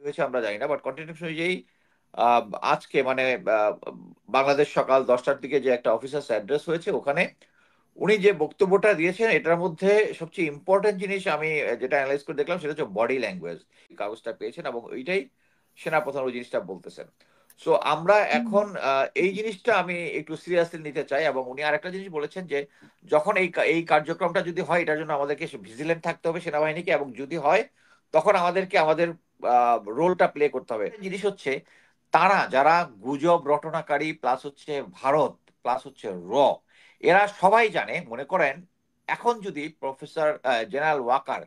হয়েছে আমরা জানি না, বাট কন্টেন্ট অনুযায়ী আহ, আজকে মানে বাংলাদেশ সকাল 10টার দিকে যে একটা অফিসার্স অ্যাড্রেস হয়েছে ওখানে উনি যে বক্তব্যটা দিয়েছেন এটার মধ্যে সবচেয়ে ইম্পর্টেন্ট জিনিস আমি যেটা অ্যানালাইজ করে দেখলাম সেটা হচ্ছে বডি ল্যাঙ্গুয়েজ। কাগজটা পেয়েছেন এবং ওইটাই সেনাপ্রধান ওই জিনিসটা বলতেছেন। সো আমরা হুম, এখন এই জিনিসটা আমি একটু সিরিয়াসলি নিতে চাই এবং উনি আরেকটা জিনিস বলেছেন যে যখন এই কার্যক্রমটা যদি হয় এটার জন্য আমাদেরকে ভিজিলেন্ট থাকতে হবে সেনাবাহিনীকে, এবং যদি হয় তখন আমাদেরকে আমাদের রোলটা প্লে করতে হবে। জিনিস হচ্ছে তারা যারা গুজব রটনাকারী প্লাস হচ্ছে ভারত প্লাস হচ্ছে এরা সবাই জানে, মনে করেন এখন যদি প্রফেসর জেনারেল ওয়াকার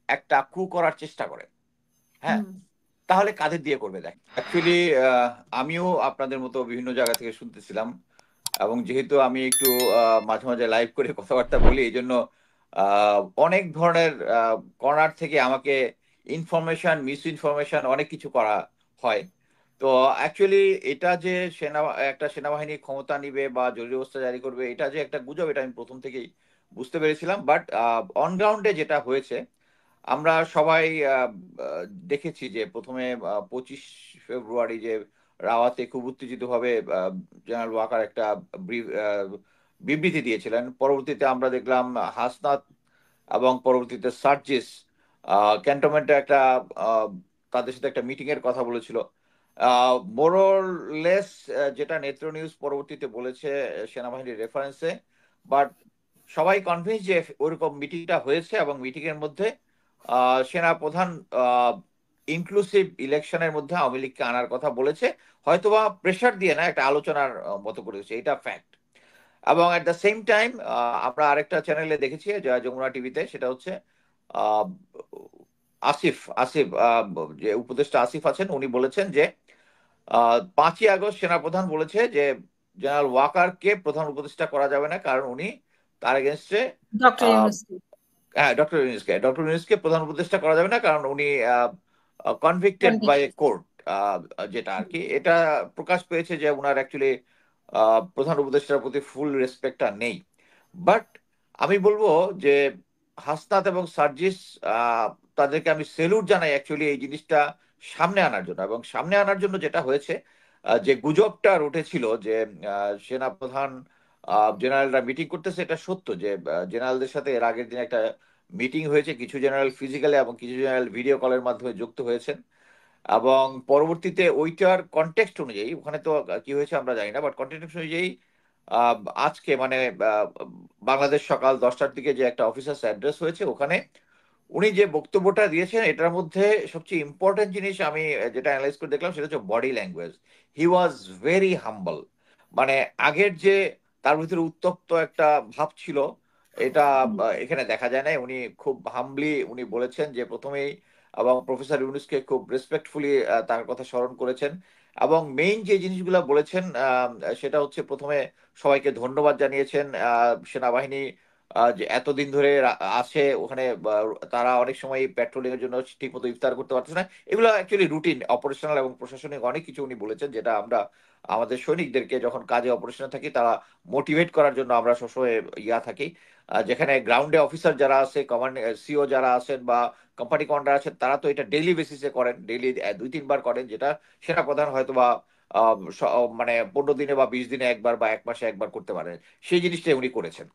একটা কু করার চেষ্টা করে, হ্যাঁ, হুম, তাহলে কাদের দিয়ে করবে দেখ। অ্যাকচুয়ালি আমিও আপনাদের মতো বিভিন্ন জায়গা থেকে শুনতেছিলাম, এবং যেহেতু আমি একটু মাঝে মাঝে লাইভ করে কথাবার্তা বলি এই জন্য অনেক ধরনের কর্নার থেকে আমাকে ইনফরমেশন মিস ইনফরমেশন অনেক কিছু করা হয়। তো অ্যাকচুয়ালি এটা যে সেনা একটা সেনাবাহিনী ক্ষমতা নিবে বা জরুরি অবস্থা জারি করবে এটা যে একটা গুজব, এটা আমি প্রথম থেকেই বুঝতে পেরেছিলাম। বাট অন গ্রাউন্ডে যেটা হয়েছে আমরা সবাই আহ, আহ, দেখেছি যে প্রথমে 25 ফেব্রুয়ারি যে রাওয়াতে খুব উত্তেজিত ভাবে জেনারেল ওয়াকার একটা বিবৃতি দিয়েছিলেন। পরবর্তীতে আমরা দেখলাম হাসনাত এবং পরবর্তীতে সার্জিস ক্যান্টনমেন্টে একটা আহ, তাদের সাথে একটা মিটিং এর কথা বলেছিল। মোরলেস যেটা নেত্র নিউজ পরবর্তীতে বলেছে সেনাবাহিনীর রেফারেন্সে। বাট সবাই কনভিন্স যে ওরকম মিটিংটা হয়েছে এবং মিটিং এর মধ্যে সেনা প্রধান ইনক্লুসিভ ইলেকশনের মধ্যে আওয়ামী লীগকে আনার কথা বলেছে, হয়তোবা প্রেশার দিয়ে না, একটা আলোচনার মতো করেছে, এটা ফ্যাক্ট। এবং এট দ্য সেম টাইম আমরা আরেকটা চ্যানেলে দেখেছি যমুনা টিভিতে, সেটা হচ্ছে আহ, আসিফ আসিফ যে উপদেষ্টা আসিফ আছেন উনি বলেছেন যে 5ই আগস্ট সেনাপ্রধান বলেছে যে জেনারেল ওয়াকারকে প্রধান উপদেষ্টা করা যাবে না, কারণ উনি তার এগেনস্টে ডক্টর ইউনূস। হ্যাঁ ডক্টর ইউনূসকে প্রধান উপদেষ্টা করা যাবে না কারণ উনি কনভিক্টেড বাই কনভিক্ট। কোর্ট, যেটা আর কি এটা প্রকাশ পেয়েছে যে ওনার অ্যাকচুয়ালি প্রধান উপদেষ্টার প্রতি ফুল রেসপেক্টটা নেই। বাট আমি বলবো যে হাসনাত এবং সার্জিস আহ, তাদেরকে আমি সেলুট জানাই অ্যাকচুয়ালি এই জিনিসটা সামনে আনার জন্য। এবং সামনে আনার জন্য যেটা হয়েছে যে গুজবটা উঠেছিল যে সেনাপ্রধান জেনারেলরা মিটিং করতেছে, এটা সত্য যে জেনারেলদের সাথে এর আগের দিন একটা মিটিং হয়েছে, কিছু জেনারেল ফিজিক্যালি এবং কিছু জেনারেল ভিডিও কলের মাধ্যমে যুক্ত হয়েছেন। এবং পরবর্তীতে ওইটার কনটেক্সট অনুযায়ী ওখানে তো কি হয়েছে আমরা জানি না, বাট কনটেক্সট অনুযায়ী আহ, আজকে মানে আহ, বাংলাদেশ সকাল 10টার দিকে যে একটা অফিসার্স অ্যাড্রেস হয়েছে ওখানে উনি যে বক্তব্যটা দিয়েছেন এটার মধ্যে সবচেয়ে ইম্পর্টেন্ট জিনিস আমি যেটা অ্যানালাইজ করে দেখলাম সেটা হচ্ছে body language. He was very হাম্বল। মানে আগের যে তার ভিতরে উত্তপ্ত একটা ভাব ছিল এটা এখানে দেখা যায় না। উনি খুব হাম্বলি উনি বলেছেন যে প্রথমেই, এবং প্রফেসর ইউনুসকে খুব রেসপেক্টফুলি তার কথা স্মরণ করেছেন। এবং মেইন যে জিনিসগুলো বলেছেন সেটা হচ্ছে প্রথমে সবাইকে ধন্যবাদ জানিয়েছেন সেনাবাহিনী যে এতদিন ধরে আছে ওখানে, তারা অনেক সময় পেট্রোলিং এর জন্য ঠিক মতো ইফতার করতে পারতেছে না। এগুলো অ্যাকচুয়ালি রুটিন অপারেশনাল এবং প্রশাসনিক অনেক কিছু উনি বলেছেন, যেটা আমরা আমাদের সৈনিকদেরকে যখন কাজে অপারেশনে থাকি তারা মোটিভেট করার জন্য আমরা সবসময় ইয়া থাকি। যেখানে গ্রাউন্ডে অফিসার যারা আছে, কমান্ড সিও যারা আছেন বা কোম্পানি কমান্ডার আছেন, তারা তো এটা ডেইলি বেসিসে করেন, ডেইলি 2-3 বার করেন, যেটা সেনাপ্রধান হয়তো বা মানে 15 দিনে বা 20 দিনে একবার বা 1 মাসে একবার করতে পারেন। সেই জিনিসটাই উনি করেছেন।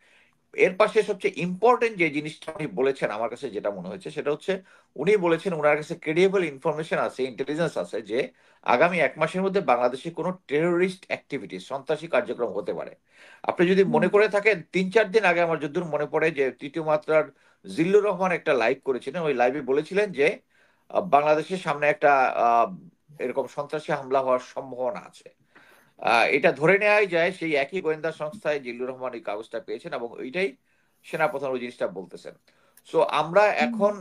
এর পাশে সবচেয়ে ইম্পর্টেন্ট যে জিনিসটা উনি বলেছেন আমার কাছে যেটা মনে হয়েছে সেটা হচ্ছে উনি বলেছেন ওনার কাছে ক্রেডিবল ইনফরমেশন আছে, ইন্টেলিজেন্স আছে যে আগামী 1 মাসের মধ্যে বাংলাদেশে কোনো টেরোরিস্ট অ্যাক্টিভিটি সন্ত্রাসী কার্যক্রম হতে পারে। আপনি যদি হুম, মনে করে থাকেন 3-4 দিন আগে আমার যদ্দূর মনে পড়ে যে তৃতীয় মাত্রার জিল্লুর রহমান একটা লাইভ করেছিলেন, ওই লাইভে বলেছিলেন যে বাংলাদেশের সামনে একটা আহ, এরকম সন্ত্রাসী হামলা হওয়ার সম্ভাবনা আছে। এটা ধরে নেওয়াই যায় সেই একই গোয়েন্দা সংস্থায় জিল্লুর রহমান এই কাগজটা পেয়েছেন এবং ওইটাই সেনাপ্রধান ওই জিনিসটা বলতেছেন। সো আমরা হুম, এখন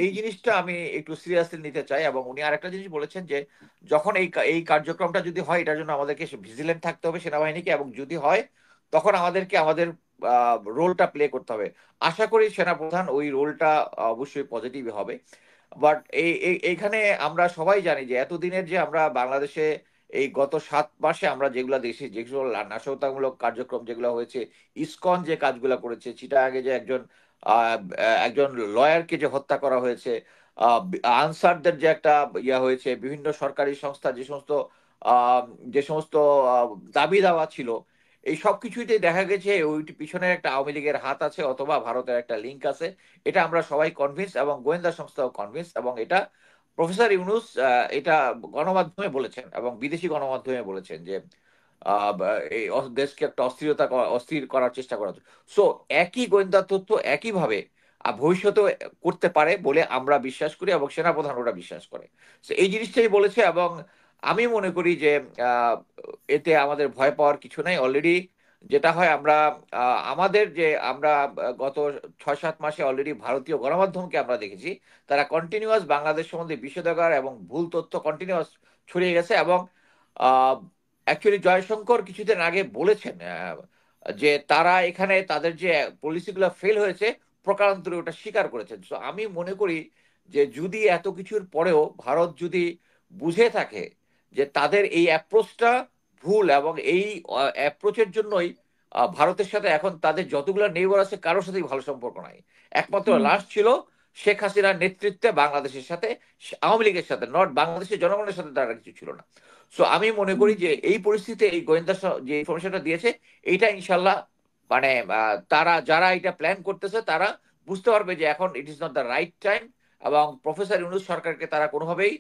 এই জিনিসটা আমি একটু সিরিয়াসলি নিতে চাই। এবং উনি আরেকটা জিনিস বলেছেন যে যখন এই কার্যক্রমটা যদি হয় এটার জন্য আমাদেরকে ভিজিলেন্ট থাকতে হবে সেনাবাহিনীকে, এবং যদি হয় তখন আমাদেরকে আমাদের রোলটা প্লে করতে হবে। আশা করি সেনাপ্রধান ওই রোলটা অবশ্যই পজিটিভ হবে। বাট এইখানে আমরা সবাই জানি যে এতদিনের যে আমরা বাংলাদেশে এই গত 7 মাসে আমরা যেগুলো দেখি, যেগুলো নাশকতামূলক কার্যক্রম যেগুলো হয়েছে, ইসকন যে কাজগুলো করেছে, চিটাগাঙে যে একজন লয়ারকে যে হত্যা করা হয়েছে, আনসারদের যে একটা ইয়া হয়েছে, বিভিন্ন সরকারি সংস্থা আহ, যে সমস্ত দাবি দাওয়া ছিল, এই সব কিছুতে দেখা গেছে ওই পিছনে একটা আওয়ামী লীগের হাত আছে অথবা ভারতের একটা লিঙ্ক আছে। এটা আমরা সবাই কনভিন্স এবং গোয়েন্দা সংস্থাও কনভিন্স, এবং এটা প্রফেসর ইউনূস এটা গণমাধ্যমে বলেছেন এবং বিদেশি গণমাধ্যমে বলেছেন যে এই দেশকে একটা অস্থির করার চেষ্টা করা হচ্ছে। সো একই গোয়েন্দা তথ্য একইভাবে ভবিষ্যতেও করতে পারে বলে আমরা বিশ্বাস করি এবং সেনাপ্রধান ওরা বিশ্বাস করে। তো এই জিনিসটাই বলেছে, এবং আমি মনে করি যে আহ, এতে আমাদের ভয় পাওয়ার কিছু নাই। অলরেডি যেটা হয়, আমরা গত 6-7 মাসে অলরেডি ভারতীয় গণমাধ্যমকে আমরা দেখেছি তারা কন্টিনিউয়াস বাংলাদেশ সম্বন্ধে বিষোদগার এবং ভুল তথ্য কন্টিনিউয়াস ছড়িয়ে গেছে। এবং অ্যাকচুয়ালি জয়শঙ্কর কিছুদিন আগে বলেছেন যে তারা এখানে তাদের যে পলিসিগুলো ফেল হয়েছে প্রকারান্তরে ওটা স্বীকার করেছেন। তো আমি মনে করি যে যদি এত কিছুর পরেও ভারত যদি বুঝে থাকে যে তাদের এই অ্যাপ্রোচটা ভুল, এবং এই অ্যাপ্রোচের জন্যই ভারতের সাথে এখন তাদের যতগুলো নেইবার আছে কারোর সাথেই ভালো সম্পর্ক নাই। একমাত্র হুম। লাস্ট ছিল শেখ হাসিনার নেতৃত্বে বাংলাদেশের সাথে, আওয়ামী লীগের সাথে নট, বাংলাদেশের জনগণের সাথে তারা কিছু ছিল না। সো আমি মনে করি হুম। যে এই পরিস্থিতিতে এই যে ইনফরমেশনটা দিয়েছে, এইটা ইনশাল্লাহ মানে তারা যারা এটা প্ল্যান করতেছে তারা বুঝতে পারবে যে এখন it is not the right time, এবং প্রফেসর ইউনূস সরকারকে তারা কোনোভাবেই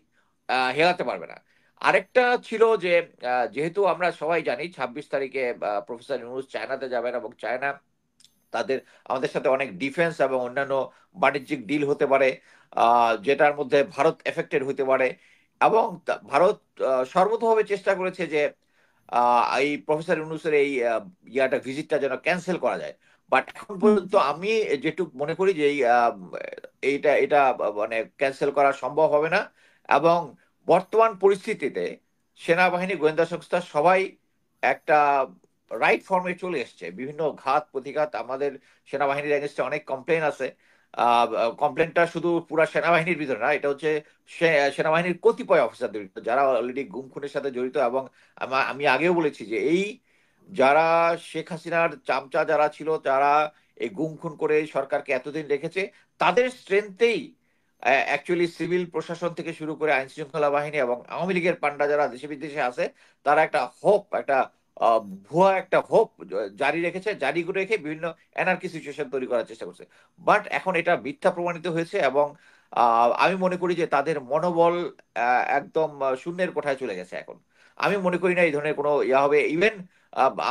হেলাতে পারবে না। আরেকটা ছিল যে যেহেতু আমরা সবাই জানি 26 তারিখে প্রফেসর ইউনূস চায়নাতে যাবেন, এবং চায়না তাদের আমাদের সাথে অনেক ডিফেন্স এবং অন্যান্য বাণিজ্যিক ডিল হতে পারে, যেটার মধ্যে ভারত এফেক্টেড হতে পারে। এবং ভারত সর্বতভাবে চেষ্টা করেছে যে এই প্রফেসর ইউনূসের এই ভিজিটটা যেন ক্যান্সেল করা যায়। বাট এখন হুম। পর্যন্ত আমি যেটুকু মনে করি যে এইটা মানে ক্যান্সেল করা সম্ভব হবে না। এবং বর্তমান পরিস্থিতিতে সেনাবাহিনী, গোয়েন্দা সংস্থা সবাই একটা রাইট ফর্মে চলে এসছে। বিভিন্ন ঘাত প্রতিঘাত আমাদের সেনাবাহিনীর এগেনস্টে অনেক কমপ্লেন আছে। কমপ্লেনটা শুধু পুরা সেনাবাহিনীর ভিতরে না, এটা হচ্ছে সেনাবাহিনীর কতিপয় অফিসারদের বিরুদ্ধে যারা অলরেডি গুম খুনের সাথে জড়িত। এবং আমি আগেও বলেছি যে এই যারা শেখ হাসিনার চামচা যারা ছিল, যারা এই গুম খুন করে এই সরকারকে এতদিন রেখেছে, তাদের স্ট্রেংথেই অ্যাকচুয়ালি সিভিল প্রশাসন থেকে শুরু করে আইন শৃঙ্খলা বাহিনী এবং আওয়ামী লীগের পান্ডা যারা দেশে বিদেশে আছে, তারা একটা হোপ, একটা ভুয়া একটা হোপ জারি রেখেছে, জারি করে রেখে বিভিন্ন এনার্কি সিচুয়েশন তৈরি করার চেষ্টা করছে। বাট এখন এটা মিথ্যা প্রমাণিত হয়েছে, এবং আমি মনে করি যে তাদের মনোবল একদম শূন্যের কোঠায় চলে গেছে এখন। আমি মনে করি না এই ধরনের কোনো ইয়া হবে। ইভেন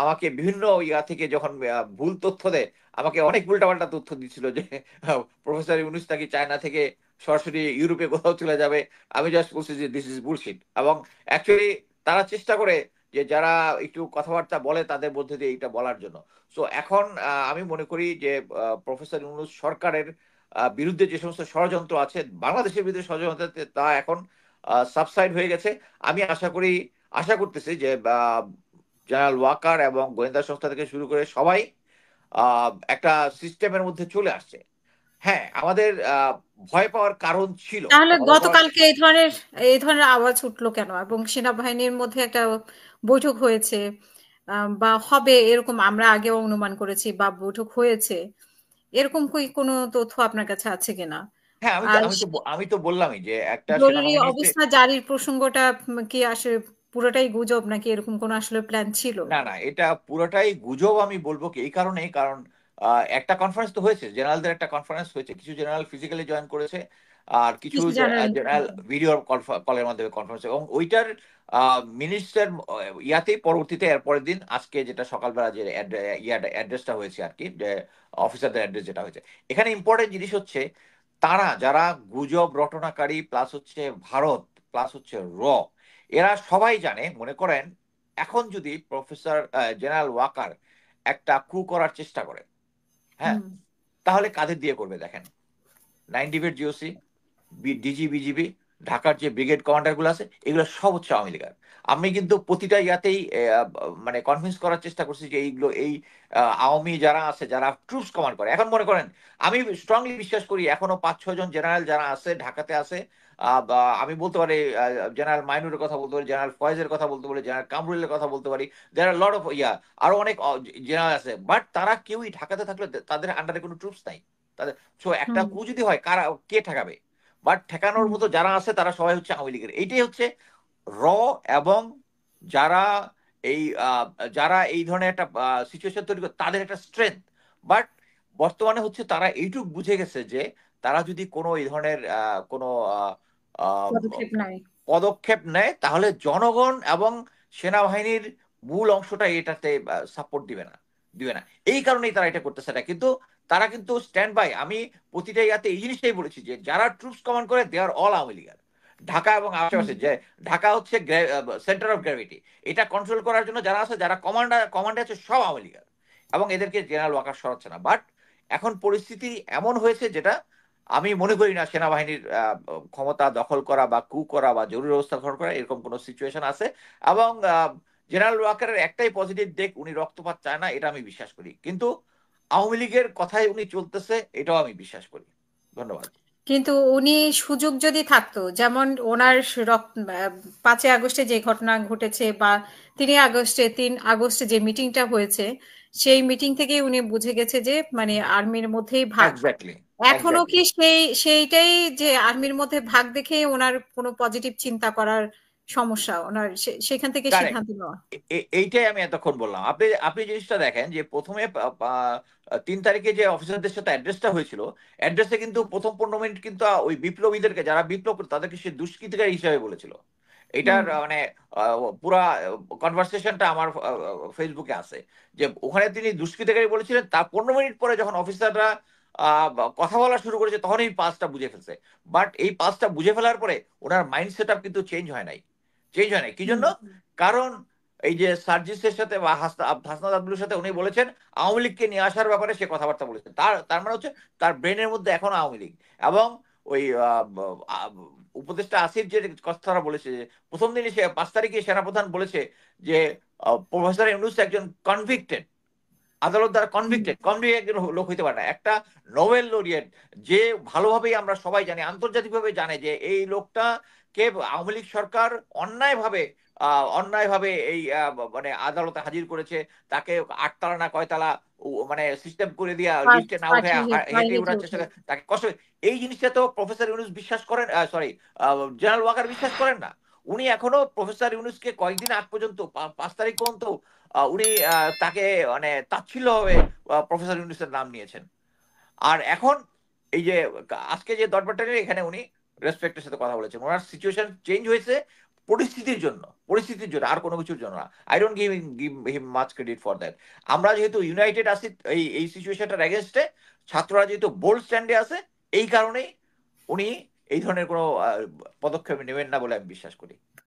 আমাকে বিভিন্ন ইয়া থেকে যখন ভুল তথ্য দেয়, আমাকে অনেক উল্টাপাল্টা তথ্য দিচ্ছিল যে প্রফেসর ইউনূস নাকি চায়না থেকে সরাসরি ইউরোপে কোথাও চলে যাবে। আমি জাস্ট বলছি যে দিস ইজ বুলশিট। এবং অ্যাকচুয়ালি তারা চেষ্টা করে যে যারা একটু কথাবার্তা বলে তাদের মধ্যে দিয়ে এটা বলার জন্য। সো এখন আমি মনে করি যে প্রফেসর ইউনূস সরকারের বিরুদ্ধে যে সমস্ত ষড়যন্ত্র আছে, বাংলাদেশের বিরুদ্ধে ষড়যন্ত্র আছে, তা এখন সাবসাইড হয়ে গেছে। আমি আশা করতেছি যে জেনারেল ওয়াকার এবং গোয়েন্দা সংস্থা থেকে শুরু করে সবাই একটা সিস্টেমের মধ্যে চলে আসছে। হ্যাঁ, আমাদের ভয় পাওয়ার কারণ ছিল, তাহলে ভয় পাওয়ার। গতকালকে এই ধরনের আওয়াজ উঠলো কেন? এবং সেনাবাহিনীর মধ্যে একটা বৈঠক হয়েছে বা হবে এরকম আমরা আগেও অনুমান করেছি বা বৈঠক হয়েছে, এরকম কি কোনো তথ্য আপনার কাছে আছে কিনা? হ্যাঁ, আর আমি তো বললামই যে একটা জরুরি সেনাবাহিনীতে। অবস্থা জারির প্রসঙ্গটা কি আসলে পুরোটাই গুজব নাকি এরকম কোনো আসলে প্ল্যান ছিল? না, না, এটা পুরোটাই গুজব। আমি বলবো কি এই কারণে, কারণ একটা কনফারেন্স তো হয়েছে, জেনারেলদের একটা কনফারেন্স হয়েছে, কিছু জেনারেল ফিজিক্যালি জয়েন করেছে, আর কিছু কিছু জানার। জেনারেল ভিডিও কলের মাধ্যমে কনফারেন্স, এবং ওইটার মিনিস্টার ইয়াতেই পরবর্তীতে এর পরের দিন আজকে যেটা সকালবেলা যে অ্যাড্রেসটা হয়েছে আর কি, যে অফিসারদের অ্যাড্রেস যেটা হয়েছে। এখানে ইম্পর্টেন্ট জিনিস হচ্ছে তারা যারা গুজব রটনাকারী প্লাস হচ্ছে ভারত প্লাস হচ্ছে এরা সবাই জানে। মনে করেন এখন যদি প্রফেসর জেনারেল ওয়াকার একটা কু করার চেষ্টা করে, হ্যাঁ, হুম। তাহলে কাদের দিয়ে করবে দেখেন? 9 ডিভির জিওসি, ডিজি, বিজিবি, ঢাকার যে ব্রিগেড কমান্ডার গুলো আছে, এগুলো সব হচ্ছে আওয়ামী লীগের। আমি কিন্তু প্রতিটা ইয়াতেই মানে কনভিন্স করার চেষ্টা করছি যে এইগুলো এই আওয়ামী যারা আছে, যারা ট্রুপস কমান্ড করে, এখন মনে করেন আমি স্ট্রংলি বিশ্বাস করি এখনো 5-6 জন জেনারেল যারা আছে ঢাকাতে আছে। বা আমি বলতে পারি জেনারেল মাইনুরের কথা বলতে পারি, জেনারেল ফয়েজের কথা বলতে পারি, জেনারেল কামরুলের কথা বলতে পারি, যারা লর্ড অফ আরো অনেক জেনারেল আছে, বাট তারা কেউই ঢাকাতে থাকলে তাদের আন্ডারে কোনো ট্রুপস নাই তাদের। সো একটা হুম। কু যদি হয়, কারা কে ঠেকাবে? বাট ঠেকানোর মতো যারা আছে তারা সবাই হচ্ছে আওয়ামী লীগের। এইটাই হচ্ছে র, এবং যারা এই যারা এই ধরনের একটা সিচুয়েশন তৈরি করে তাদের একটা স্ট্রেংথ। বাট বর্তমানে হচ্ছে তারা এইটুক বুঝে গেছে যে তারা যদি কোনো এই ধরনের কোনো আহ, আহ, পদক্ষেপ নাই। পদক্ষেপ নেয় তাহলে জনগণ এবং সেনাবাহিনীর মূল অংশটা এটাতে সাপোর্ট দিবে না। এই কারণেই তারা এটা করতেছে না, কিন্তু তারা কিন্তু স্ট্যান্ড বাই। আমি প্রতিটা ইয়াতে এই জিনিসটাই বলেছি যে যারা ট্রুপস কমান্ড করে দে আর অল আওয়ামী লীগার। ঢাকা এবং হুম। আশেপাশে যে ঢাকা হচ্ছে সেন্টার অফ গ্র্যাভিটি, এটা কন্ট্রোল করার জন্য যারা আছে, যারা কমান্ডে আছে সব আওয়ামী লীগার, এবং এদেরকে জেনারেল ওয়াকার সরাচ্ছে না। বাট এখন পরিস্থিতি এমন হয়েছে যেটা আমি মনে করি না সেনাবাহিনীর ক্ষমতা দখল করা বা কু করা বা জরুরি অবস্থা গ্রহণ করা এরকম কোনো সিচুয়েশন আছে। এবং জেনারেল ওয়াকারের একটাই পজিটিভ দিক, উনি রক্তপাত চায় না, এটা আমি বিশ্বাস করি। কিন্তু আওয়ামী লীগের কথায় উনি চলতেছে, এটাও আমি বিশ্বাস করি। ধন্যবাদ। কিন্তু উনি সুযোগ যদি থাকতো, যেমন ওনার 5ই আগস্টে যে ঘটনা ঘটেছে, বা 3 আগস্টে যে মিটিংটা হয়েছে, সেই মিটিং থেকেই উনি বুঝে গেছে যে মানে আর্মির মধ্যেই ভাগ। এক্স্যাক্টলি, এখনো এক্স্যাক্টলি। কি সেইটাই, যে আর্মির মধ্যে ভাগ দেখে ওনার কোনো পজিটিভ চিন্তা করার সমস্যা, ওনার সেখান থেকে কারেক্ট। সিদ্ধান্ত নেওয়া? এইটাই আমি এতক্ষণ বললাম। আপনি আপনি জিনিসটা দেখেন যে প্রথমে 3 তারিখে যে অফিসারদের সাথে অ্যাড্রেসটা হয়েছিল, অ্যাড্রেসে কিন্তু প্রথম 15 মিনিট কিন্তু ওই বিপ্লবীদেরকে, যারা বিপ্লব করে তাদেরকে সে দুষ্কৃতিকারী হিসাবে বলেছিল। এটার হুম। মানে পুরা কনভারসেশনটা আমার ফেসবুকে আছে, যে ওখানে তিনি দুষ্কৃতিকারী বলেছিলেন। তার 15 মিনিট পরে যখন অফিসাররা কথা বলা শুরু করেছে তখন এই পাঁচটা বুঝে ফেলছে। বাট এই পাঁচটা বুঝে ফেলার পরে ওনার মাইন্ড সেট আপ কিন্তু চেঞ্জ হয় নাই কি হুম। জন্য? কারণ এই যে সার্জিসের সাথে বা হাসনাত আব্দুলের সাথে উনি বলেছেন আওয়ামী লীগকে নিয়ে আসার ব্যাপারে সে কথাবার্তা বলেছেন। তার তার মানে হচ্ছে তার ব্রেনের মধ্যে এখন আওয়ামী লীগ। এবং ওই উপদেষ্টা আসিফ যে কথাটা বলেছে যে প্রথম দিনই সে 5 তারিখে সেনাপ্রধান বলেছে যে প্রফেসর ইউনূস একজন কনভিক্টেড, আদালত দ্বারা হুম। কনভিক্ট একজন লোক হইতে পারে না। একটা নোবেল লরিয়েট, যে ভালোভাবেই আমরা সবাই জানি, আন্তর্জাতিকভাবে জানে যে এই লোকটা কে আওয়ামী লীগ সরকার অন্যায়ভাবে অন্যায়ভাবে এই মানে আদালতে হাজির করেছে। তাকে 8 তালা না কয়তালা মানে সিস্টেম করে দিয়া লিফটে না উঠে হেঁটে পায়ে ওঠার চেষ্টা উঠে। করে, তাকে কষ্ট। এই জিনিসটা তো প্রফেসর ইউনুস বিশ্বাস করেন, সরি জেনারেল ওয়াকার বিশ্বাস করেন না। উনি এখনো প্রফেসর ইউনুসকে কয়েকদিন আগ পর্যন্ত 5 তারিখ পর্যন্ত উনি তাকে মানে তাচ্ছিল্যভাবে প্রফেসর ইউনুসের নাম নিয়েছেন। আর এখন এই যে আজকে যে দরবারটা নিয়ে এখানে উনি রেসপেক্টের সাথে কথা বলেছেন। ওনার সিচুয়েশন চেঞ্জ হয়েছে পরিস্থিতির জন্য, আর কোনো কিছুর জন্য না। I don't give him much credit for that. আমরা যেহেতু ইউনাইটেড আছি এই সিচুয়েশনটার এগেনস্টে, ছাত্ররা যেহেতু বোল্ড স্ট্যান্ডে আছে, এই কারণেই উনি এই ধরনের কোনো পদক্ষেপ নেবেন না বলে আমি বিশ্বাস করি।